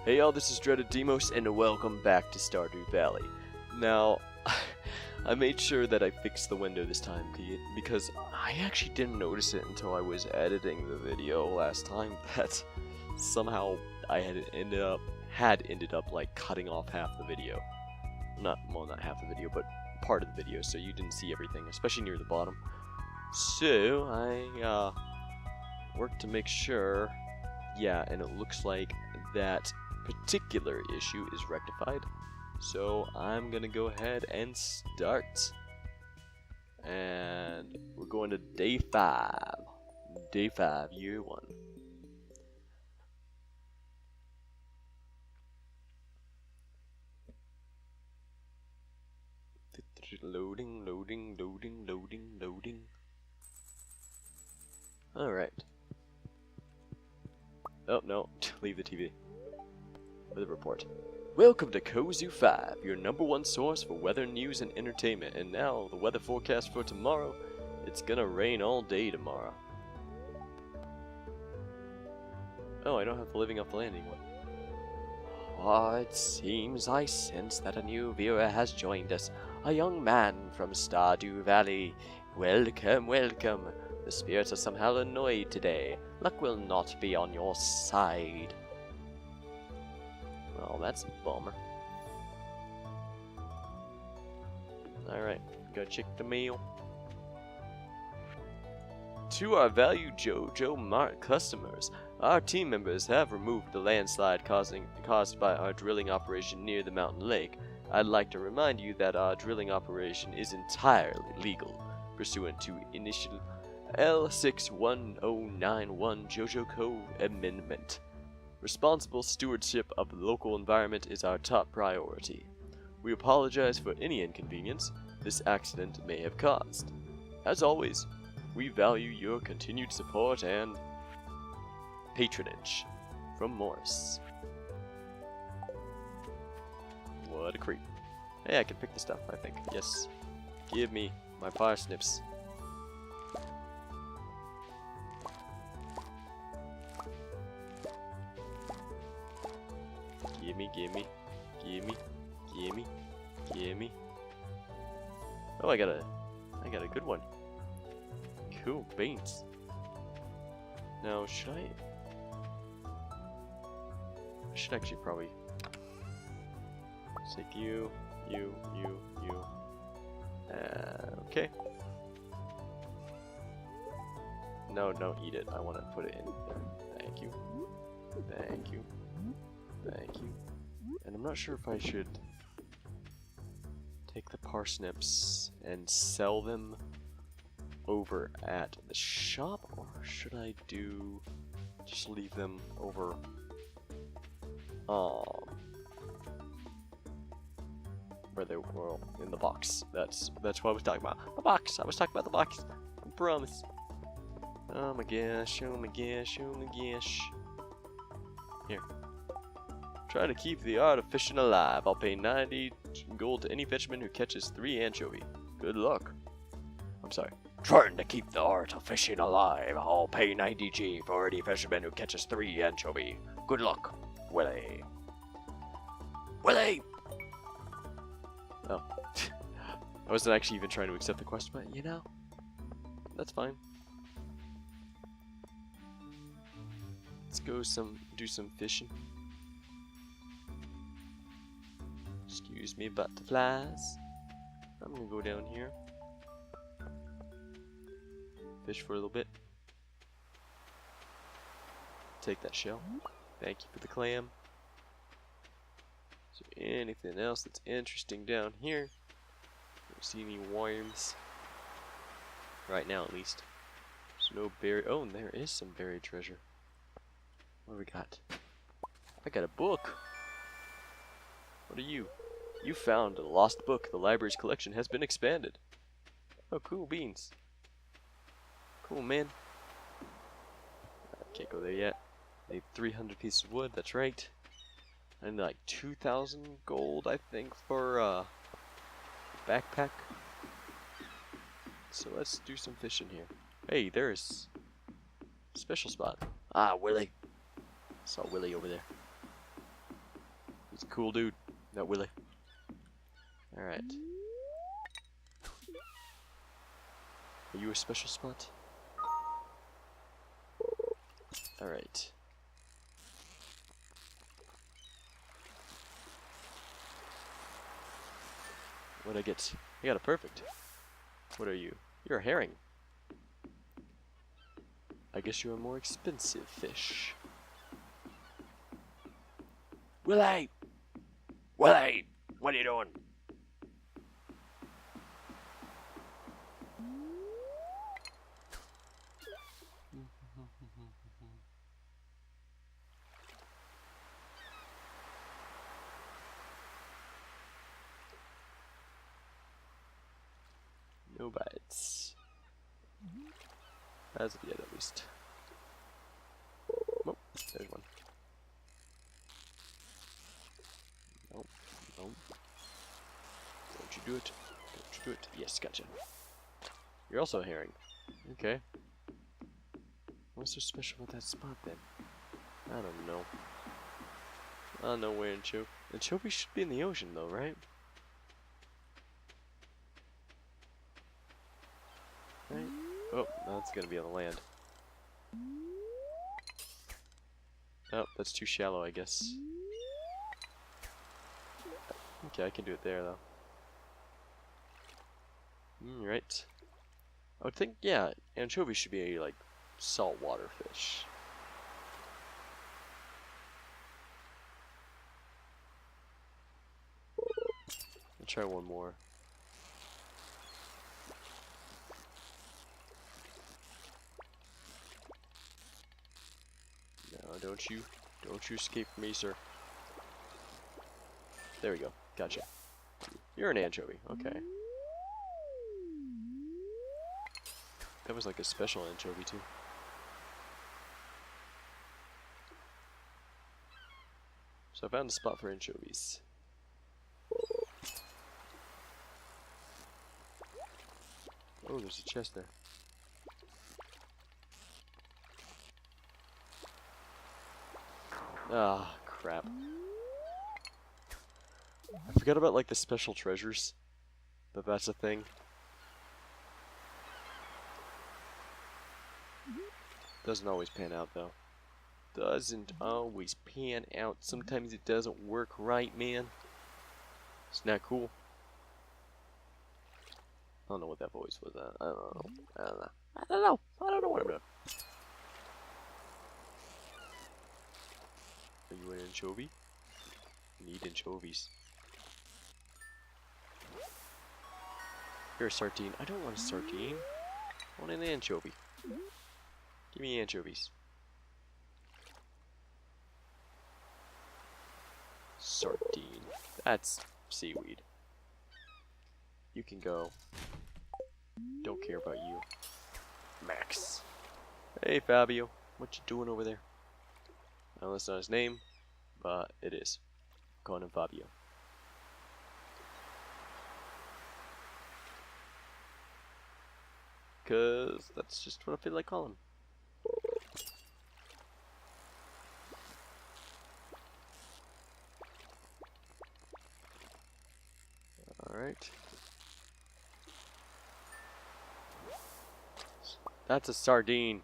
Hey y'all, this is Dreaded Deimos, and welcome back to Stardew Valley. Now, I made sure that I fixed the window this time, because I actually didn't notice it until I was editing the video last time, that somehow I had ended up like cutting off half the video. Not half the video, but part of the video, so you didn't see everything, especially near the bottom. So, I worked to make sure, yeah, and it looks like that particular issue is rectified. So I'm gonna go ahead and start. And we're going to day 5. Day 5, year 1. Loading, loading, loading, loading, loading. Alright. Oh, no. Leave the TV. Weather report. Welcome to Kozu 5, your #1 source for weather news and entertainment. And now, the weather forecast for tomorrow. It's gonna rain all day tomorrow. Oh, I don't have the living off the land anymore. Oh, it seems I sense that a new viewer has joined us. A young man from Stardew Valley. Welcome, welcome. The spirits are somehow annoyed today. Luck will not be on your side. Well, that's a bummer. Alright, go check the mail. To our valued JoJo Mart customers, our team members have removed the landslide caused by our drilling operation near the mountain lake. I'd like to remind you that our drilling operation is entirely legal, pursuant to initial L61091 JoJo Code Amendment. Responsible stewardship of the local environment is our top priority. We apologize for any inconvenience this accident may have caused. As always, we value your continued support and patronage. From Morris. What a creep. Hey, I can pick the stuff, I think. Yes. Give me my parsnips. Gimme, gimme, gimme, gimme, gimme. Oh, I got a good one. Cool, beans. Now, should I should actually probably take you. Okay. No, don't eat it. I want to put it in there. Thank you. Thank you. Thank you. And I'm not sure if I should take the parsnips and sell them over at the shop, or should I just leave them over where they were in the box. That's what I was talking about. The box. I was talking about the box. I promise. Oh my gosh, oh my gosh, oh my gosh. Here. Try to keep the art of fishing alive. I'll pay 90 gold to any fisherman who catches 3 anchovy. Good luck. I'm sorry. Trying to keep the art of fishing alive. I'll pay 90 G for any fisherman who catches 3 anchovy. Good luck, Willie. Willie! Oh. I wasn't actually even trying to accept the question, but you know, that's fine. Let's go do some fishing. Excuse me, butterflies. I'm gonna go down here. Fish for a little bit. Take that shell. Thank you for the clam. Is there anything else that's interesting down here? Don't see any worms. Right now, at least. There's no buried. Oh, and there is some buried treasure. What do we got? I got a book. What are you? You found a lost book. The library's collection has been expanded. Oh, cool beans. Cool, man. I can't go there yet. Need 300 pieces of wood, that's right. And like 2,000 gold, I think, for backpack. So let's do some fishing here. Hey, there's a special spot. Ah, Willie. Saw Willie over there. cool dude, that Willie. Alright. Are you a special spot? Alright. What'd I get? I got a perfect. What are you? You're a herring. I guess you're a more expensive fish. Willie! Willie! What are you doing? No bites. As of yet, at least. Oh, there's one. Nope. Nope. Don't you do it. Don't you do it. Yes, gotcha. You're also a herring. Okay. What's so special about that spot then? I don't know. I don't know where Anchovies should be in the ocean though, right? Right? Oh, that's gonna be on the land. Oh, that's too shallow, I guess. Okay, I can do it there though. Right. I would think, yeah, anchovies should be like saltwater fish. I'll try one more. No, don't you escape from me, sir. There we go. Gotcha. You're an anchovy. Okay. That was like a special anchovy too. So I found a spot for anchovies. Oh, there's a chest there. Ah, crap. I forgot about like the special treasures. That's a thing. Doesn't always pan out though. Doesn't always pan out. Sometimes it doesn't work right, man. It's not cool. I don't know what that voice was. I don't know. I don't know. I don't know. I don't know what I'm doing. Are you an anchovy? I need anchovies. You're a sardine. I don't want a sardine. I want an anchovy. Give me anchovies. Sardine. That's seaweed. You can go. Don't care about you. Max. Hey Fabio. What you doing over there? I know that's not his name, but it is. Calling him Fabio. Cause that's just what I feel like calling him. Alright. That's a sardine.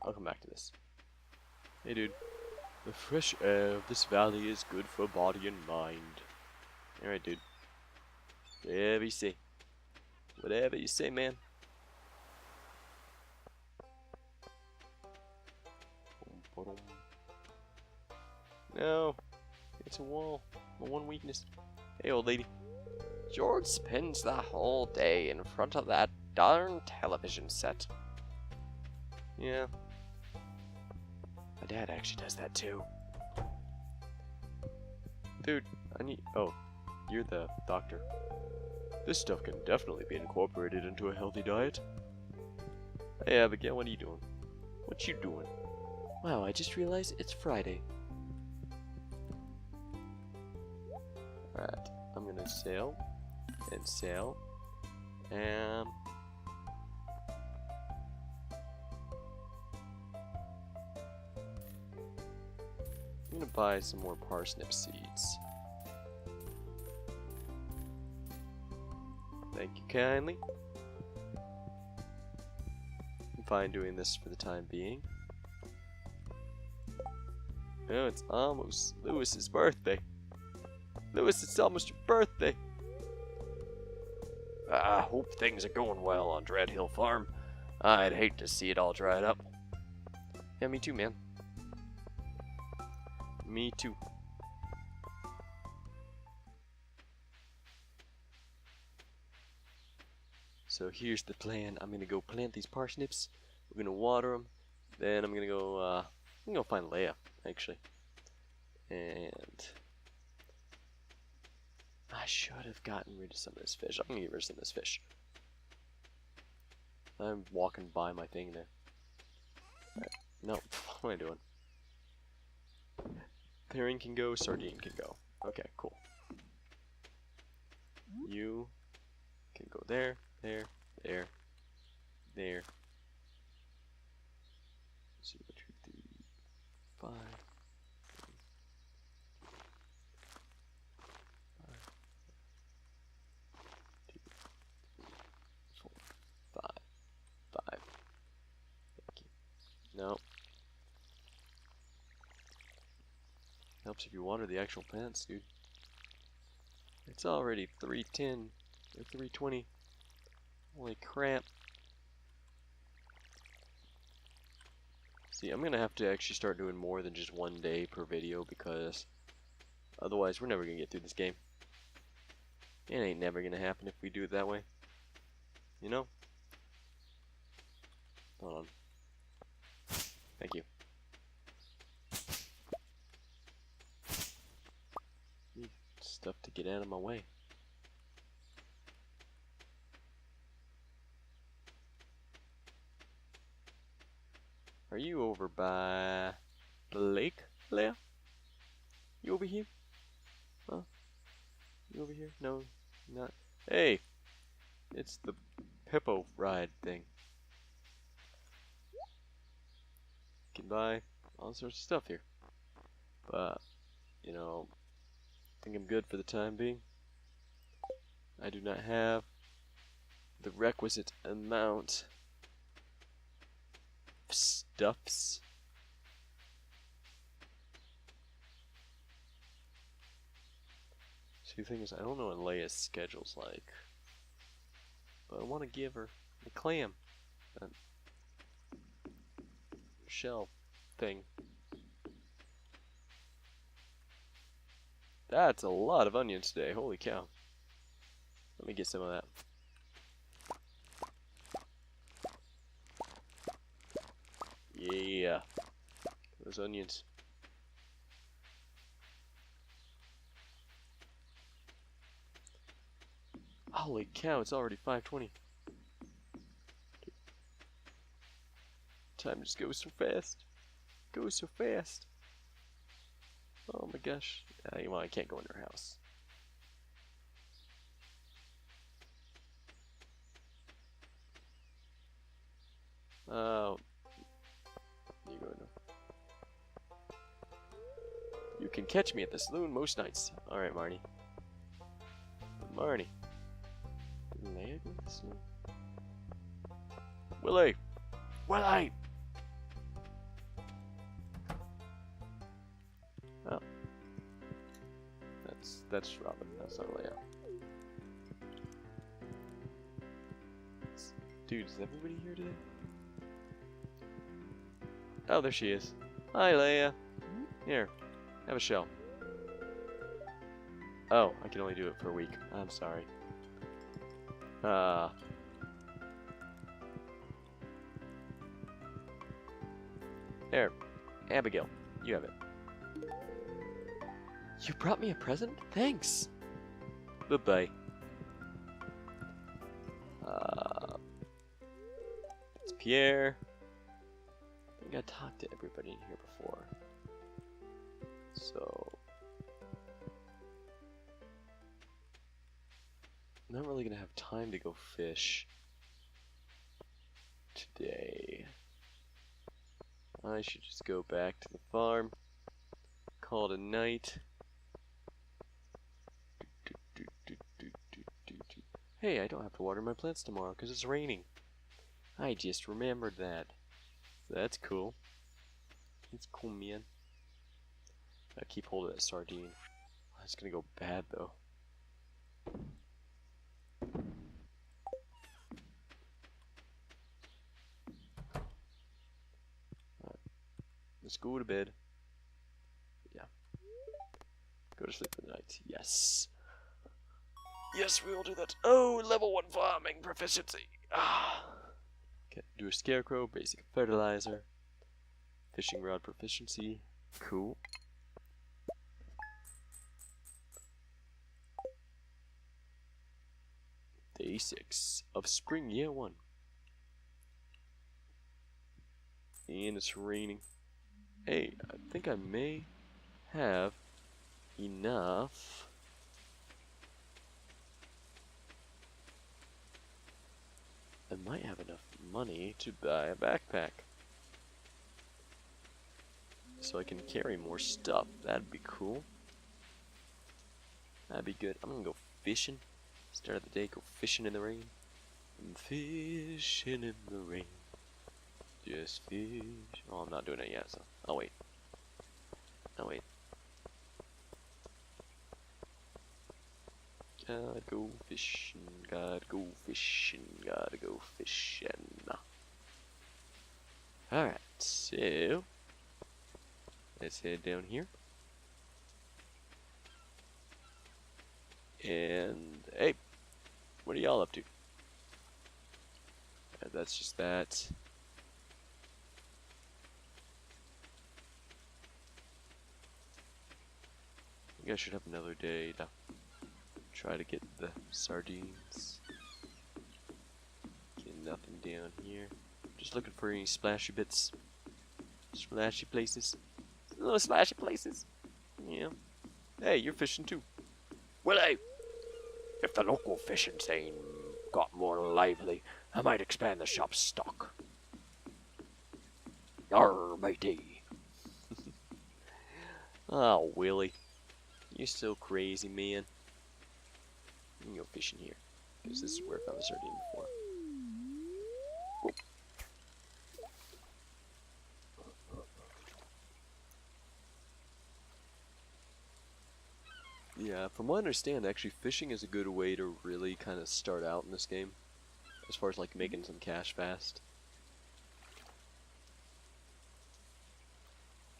I'll come back to this. Hey dude. The fresh air of this valley is good for body and mind. Alright dude. Whatever you say. Whatever you say, man. No. It's a wall. My one weakness. Hey old lady. George spends the whole day in front of that darn television set. Yeah. My dad actually does that too. Dude, I need... Oh, you're the doctor. This stuff can definitely be incorporated into a healthy diet. Hey Abigail, what are you doing? What you doing? Wow, I just realized it's Friday. Alright, I'm gonna sail. And sail. And... I'm gonna buy some more parsnip seeds. Thank you kindly. I'm fine doing this for the time being. Oh, it's almost Lewis's birthday. Lewis, it's almost your birthday. I hope things are going well on Dread Hill Farm. I'd hate to see it all dried up. Yeah, me too, man. Me too. So here's the plan. I'm gonna go plant these parsnips. We're gonna water them. Then I'm gonna go find Leia, actually. And I should have gotten rid of some of this fish. I'm gonna get rid of some of this fish. I'm walking by my thing there. Right. No, what am I doing? Herring can go, sardine can go. Okay, cool. You can go there, there, there, there. 0, 2, 3, 5. 2, 3, 4, 5. 5. Thank you. No. Helps if you water the actual plants, dude. It's already 3:10 or 3:20. Holy crap. See, I'm gonna have to actually start doing more than just one day per video because otherwise we're never gonna get through this game. It ain't never gonna happen if we do it that way. You know? Hold on. Thank you. Need stuff to get out of my way. Are you over by the lake, Leia? You over here? Huh? You over here? No, not. Hey! It's the hippo ride thing. You can buy all sorts of stuff here. But, you know, I think I'm good for the time being. I do not have the requisite amount of stuffs. See, the thing is, I don't know what Leia's schedule's like. But I want to give her a clam. A shell thing. That's a lot of onions today. Holy cow. Let me get some of that. Yeah. Those onions. Holy cow, it's already 5:20. Time just goes so fast. Goes so fast. Oh my gosh. Well, I can't go in her house. Oh. You go now. You can catch me at the saloon most nights. Alright, Marnie. Marnie. Leia go to the saloon? Willie! Willie! Oh. That's Robin. That's not Leia. Dude, is everybody here today? Oh, there she is. Hi, Leia. Here, have a shell. Oh, I can only do it for a week. I'm sorry. There, Abigail, you have it. You brought me a present? Thanks. Bye-bye. It's Pierre. I think I talked to everybody in here before. So I'm not really gonna have time to go fish today. I should just go back to the farm, call it a night. Hey, I don't have to water my plants tomorrow because it's raining. I just remembered that. That's cool. It's cool, man. I keep hold of that sardine. It's gonna go bad though. Alright. Let's go to bed. Yeah. Go to sleep for the night. Yes. Yes, we will do that. Oh, level 1 farming proficiency. Ah. Okay, do a scarecrow, basic fertilizer. Fishing rod proficiency. Cool. Day 6 of spring year 1. And it's raining. Hey, I think I may have enough. I might have enough money to buy a backpack. So I can carry more stuff. That'd be cool. That'd be good. I'm gonna go fishing. Start of the day, go fishing in the rain. I'm fishing in the rain. Just fish. Oh, I'm not doing it yet, so I'll wait. I'll wait. Gotta go fishing, gotta go fishing, gotta go fishing. Alright, so let's head down here. And hey, what are y'all up to? That's just that. I think I should have another day to try to get the sardines. Get nothing down here. Just looking for any splashy bits. Splashy places. Little splashy places. Yeah. Hey, you're fishing too. Well, if the local fishing scene got more lively, I might expand the shop's stock. Arr, matey. Oh, Willie. You're so crazy, man. You can go fishing here. Because this is where I found the sardine before. Whoop. Yeah, from what I understand, actually fishing is a good way to really kind of start out in this game. As far as like making some cash fast.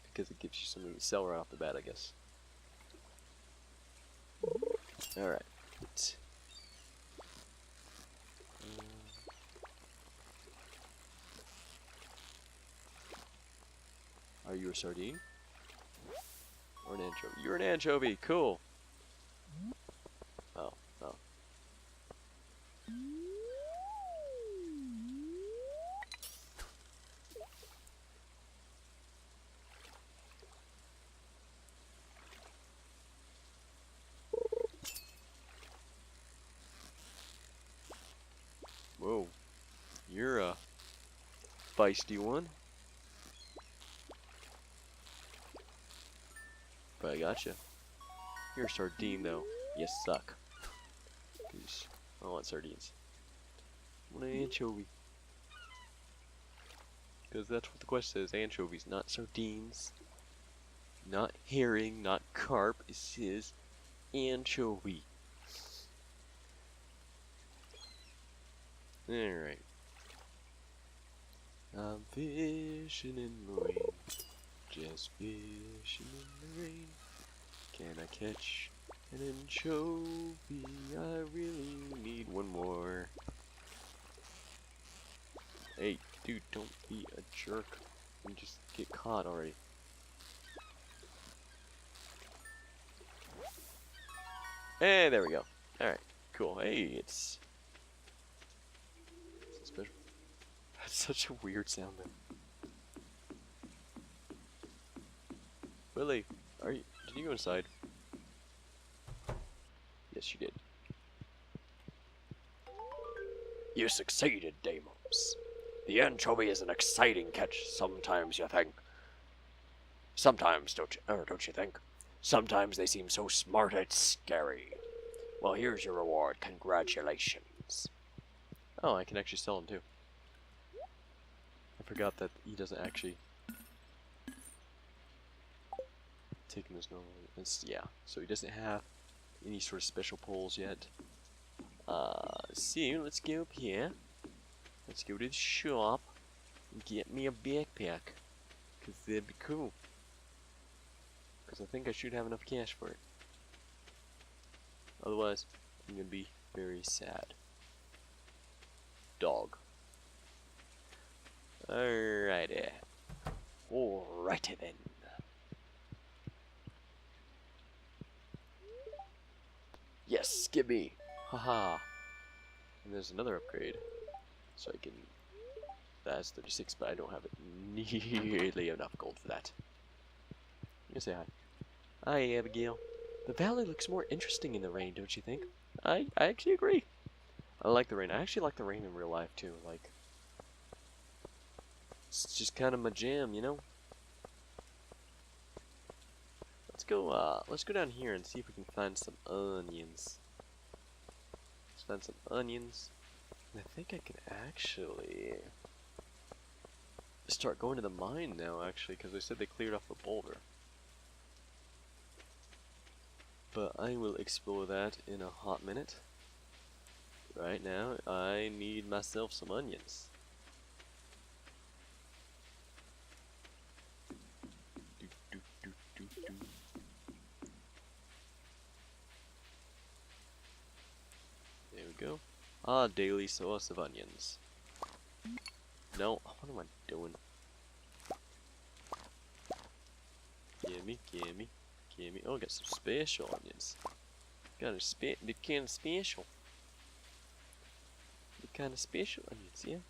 Because it gives you something to sell right off the bat, I guess. Alright. Are you a sardine? Or an anchovy? You're an anchovy! Cool! Oh, oh. Whoa. You're a feisty one. But I gotcha. You're a sardine though. You suck. Goose. I want sardines. I want an anchovy. Because that's what the quest says. Anchovies, not sardines. Not herring, not carp. It says anchovy. Alright. I'm fishing in the rain. Just fishing in the rain. Can I catch an anchovy? I really need one more. Hey, dude, don't be a jerk and just get caught already. Hey, there we go. Alright, cool. Hey, it's special. That's such a weird sound though. Willie, did you go inside? Yes, you did. You succeeded, Deimos. The anchovy is an exciting catch sometimes, you think. Sometimes, don't you think? Sometimes they seem so smart it's scary. Well, here's your reward. Congratulations. Oh, I can actually sell him too. I forgot that he doesn't actually take him as normal. Yeah, so he doesn't have any sort of special pulls yet. So let's go up here. Let's go to the shop and get me a backpack. Cause that'd be cool. Cause I think I should have enough cash for it. Otherwise, I'm gonna be very sad. Dog. Alrighty. Alrighty then. Yes, give me. Haha. And there's another upgrade. So I can. That's 36, but I don't have nearly enough gold for that. You say hi. Hi, Abigail. The valley looks more interesting in the rain, don't you think? I actually agree. I like the rain. I actually like the rain in real life too. Like, it's just kind of my jam, you know. Let's go down here and see if we can find some onions. Let's find some onions. And I think I can actually start going to the mine now, actually, because they said they cleared off a boulder. But I will explore that in a hot minute. Right now, I need myself some onions. There we go. Ah, daily source of onions. No, what am I doing? Gimme, gimme, gimme. Oh, I got some special onions. Got a the kind of special. The kind of special onions, yeah.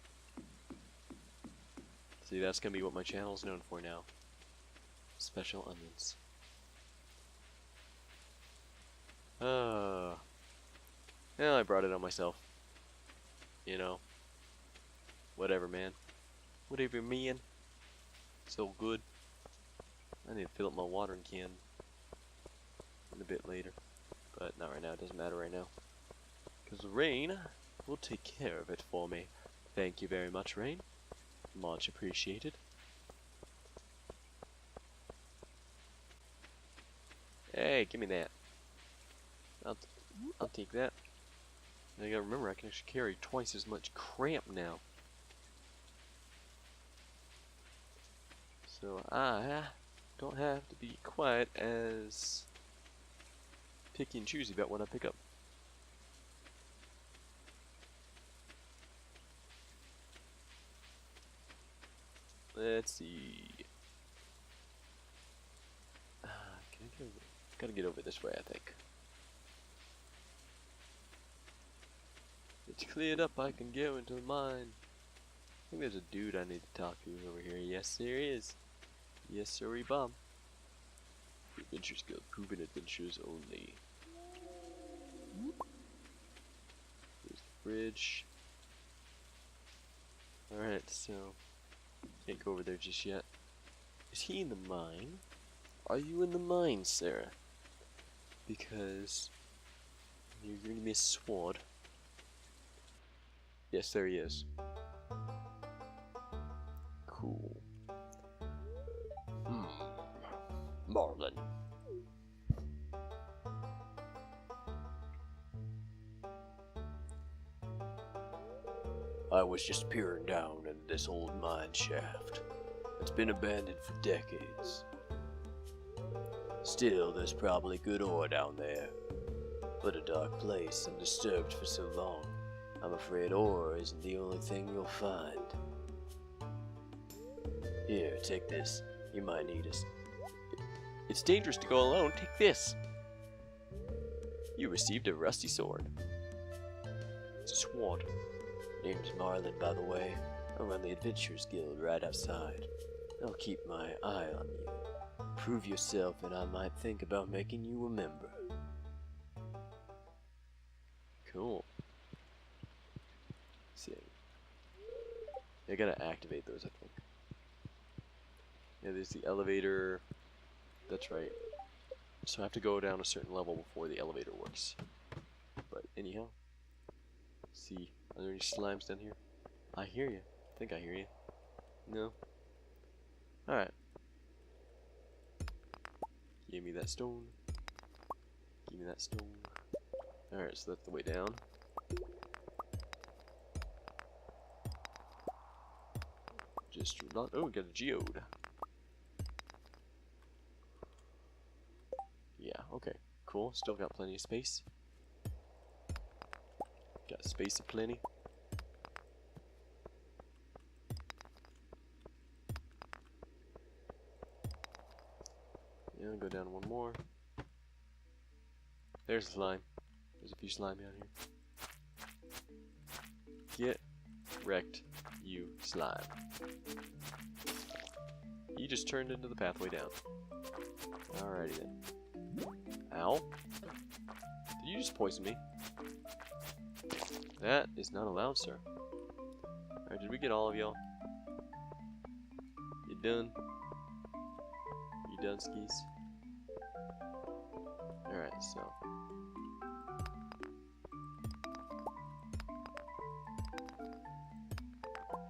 See, that's gonna be what my channel's known for now. Special onions. Well, I brought it on myself. You know. Whatever, man. Whatever, man. So good. I need to fill up my watering can a bit later. But not right now. It doesn't matter right now. Because rain will take care of it for me. Thank you very much, Rain. Much appreciated. Hey, give me that. I'll take that. Now you gotta remember, I can actually carry twice as much cramp now. So I don't have to be quite as picky and choosy about what I pick up. Let's see. Can I go? Gotta get over this way, I think. It's cleared up, I can go into the mine. I think there's a dude I need to talk to over here. Yes, there is. Yes, sorry, Bob. Adventures Guild. Proven adventures only. There's the bridge. Alright, so can't go over there just yet. Is he in the mine? Are you in the mine, Sarah? Because you're gonna be a sword. Yes, there he is. Cool. Marlin. I was just peering down into this old mine shaft. It's been abandoned for decades. Still, there's probably good ore down there. But a dark place and disturbed for so long. I'm afraid ore isn't the only thing you'll find. Here, take this. You might need it. It's dangerous to go alone. Take this. You received a rusty sword. It's a sword. Name's Marlin, by the way. I run the Adventurers Guild right outside. I'll keep my eye on you. Prove yourself and I might think about making you a member. Cool. Let's see. I gotta activate those, I think. Yeah, there's the elevator. that's right. So I have to go down a certain level before the elevator works. But anyhow, see, are there any slimes down here? I hear you. I think I hear you. No. Alright. Give me that stone. Give me that stone. Alright, so that's the way down. Just not. Oh, we got a geode. Yeah, okay. Cool. Still got plenty of space. Got space aplenty. Yeah, go down one more. There's a slime. There's a few slime down here. Get wrecked, you slime. You just turned into the pathway down. Alrighty then. Ow. Did you just poison me? That is not allowed, sir. Alright, did we get all of y'all? You done? You done, skis? Alright, so.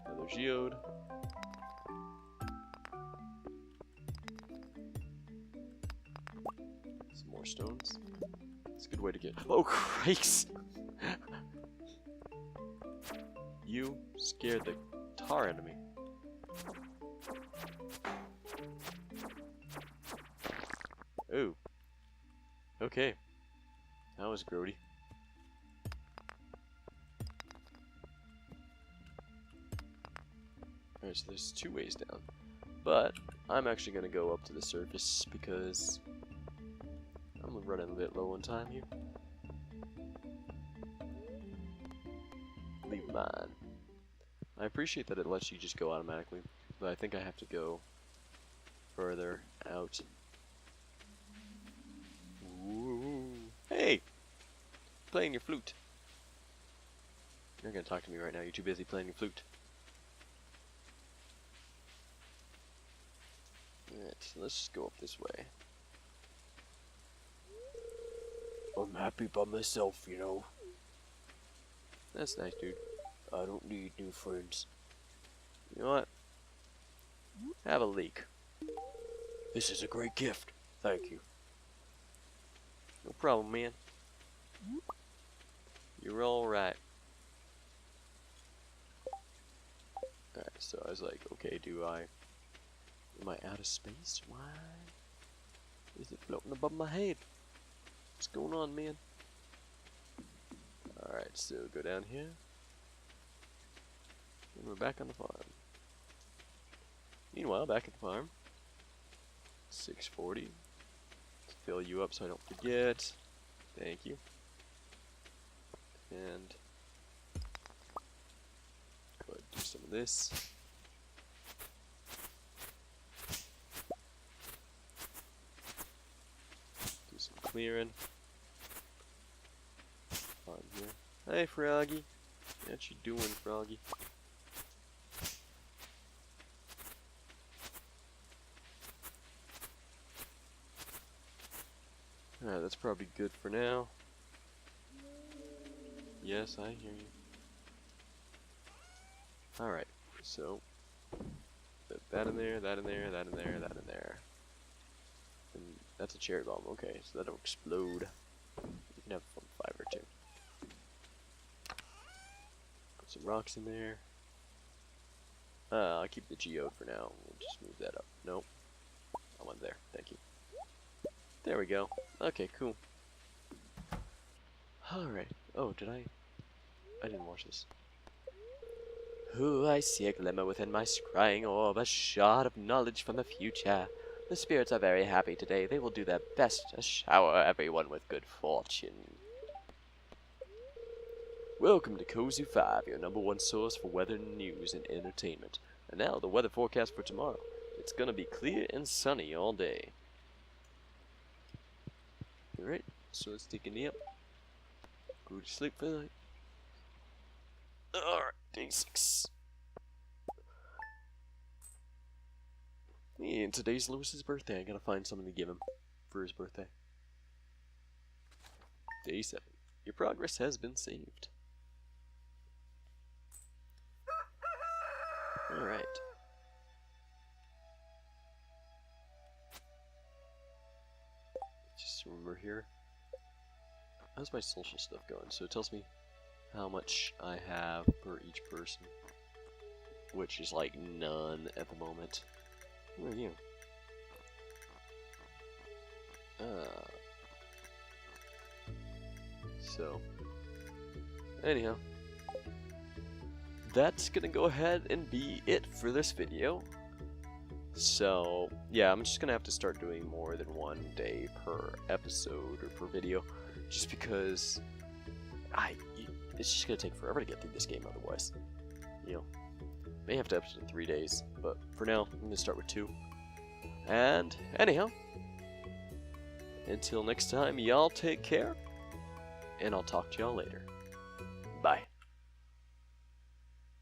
Another geode. Some more stones. It's a good way to get. Oh, Christ! You scared the tar out of me. Ooh. Okay. That was grody. Alright, so there's two ways down. But I'm actually going to go up to the surface because I'm running a bit low on time here. Leave mine. I appreciate that it lets you just go automatically, but I think I have to go further out. Ooh. Hey! Playing your flute. You're not gonna talk to me right now, you're too busy playing your flute. Alright, so let's just go up this way. I'm happy by myself, you know. That's nice, dude. I don't need new friends. You know what? Have a leak. This is a great gift. Thank you. No problem, man. You're alright. Alright, so I was like, okay, am I out of space? Why is it floating above my head? What's going on, man? Alright, so go down here. And we're back on the farm. Meanwhile, back at the farm. 640. Let's fill you up so I don't forget. Thank you. And go ahead and do some of this. Do some clearing. On here. Hey, Froggy. What you doing, Froggy? Alright, that's probably good for now. Yes, I hear you. Alright, so put that in there, that in there, that in there, that in there. And that's a cherry bomb, okay, so that'll explode. You can have a fun five or two. Put some rocks in there. I'll keep the geode for now. We'll just move that up. Nope. I went there. Thank you. There we go. Okay, cool. Alright. Oh, did I didn't watch this. Ooh, I see a glimmer within my scrying orb, a shard of knowledge from the future. The spirits are very happy today. They will do their best to shower everyone with good fortune. Welcome to Cozy 5, your #1 source for weather news and entertainment. And now, the weather forecast for tomorrow. It's gonna be clear and sunny all day. Alright, so let's take a nap. Go to sleep for the night. Alright, day 6. And today's Lewis's birthday. I gotta find something to give him for his birthday. Day 7. Your progress has been saved. Alright. Just remember here. How's my social stuff going? So it tells me how much I have per each person, which is like none at the moment. Who are you? So, anyhow, that's gonna go ahead and be it for this video. So, yeah, I'm just gonna have to start doing more than one day per episode or per video, just because it's just gonna take forever to get through this game otherwise. You know, may have to upload in 3 days, but for now, I'm gonna start with 2. And anyhow, until next time, y'all take care, and I'll talk to y'all later. Bye.